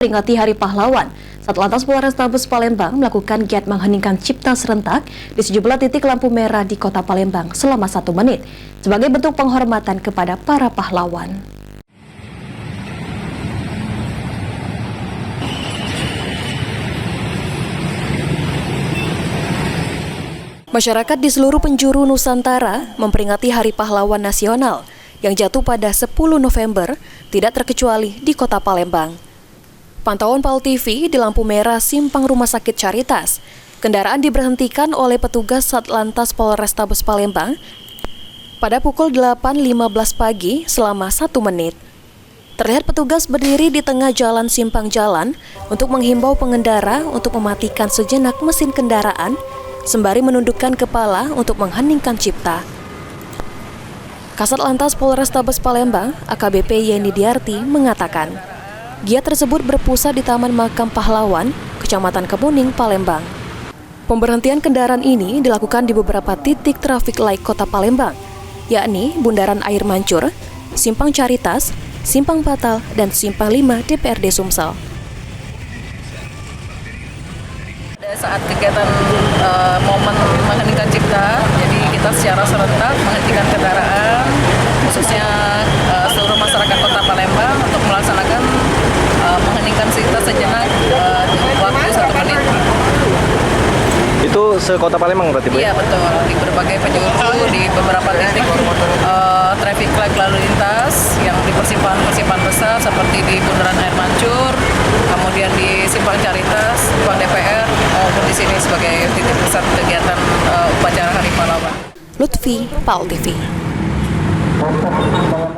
Peringati Hari Pahlawan, Satlantas Polrestabes Palembang melakukan giat mengheningkan cipta serentak di sejumlah titik lampu merah di kota Palembang selama 1 menit sebagai bentuk penghormatan kepada para pahlawan. Masyarakat di seluruh penjuru Nusantara memperingati Hari Pahlawan Nasional yang jatuh pada 10 November, tidak terkecuali di kota Palembang. Pantauan PAL TV di lampu merah simpang Rumah Sakit Caritas, kendaraan diberhentikan oleh petugas Satlantas Polrestabes Palembang pada pukul 8.15 pagi selama 1 menit. Terlihat petugas berdiri di tengah jalan simpang jalan untuk menghimbau pengendara untuk mematikan sejenak mesin kendaraan sembari menundukkan kepala untuk mengheningkan cipta. Kasat Lantas Polrestabes Palembang, AKBP Yeni Diarti, mengatakan, giat tersebut berpusat di Taman Makam Pahlawan, Kecamatan Kemuning, Palembang. Pemberhentian kendaraan ini dilakukan di beberapa titik traffic light kota Palembang, yakni Bundaran Air Mancur, Simpang Caritas, Simpang Patal, dan Simpang 5 DPRD Sumsel. Saat kegiatan momen mengheningkan cipta, jadi kita secara serentak menghentikan kendaraan, khususnya seluruh masyarakat kota Palembang untuk melaksanakan mengheningkan cipta sejenak waktu 1 menit. Itu sekota Palembang berarti, Bu? Iya, betul. Di berbagai penjuru, di beberapa titik traffic light lalu lintas yang di persimpangan besar seperti di Bundaran Air Mancur, kemudian di Simpang Caritas, Simpang DPR, maupun di sini sebagai titik pusat kegiatan upacara Hari Pahlawan. Lutfi, PAL TV.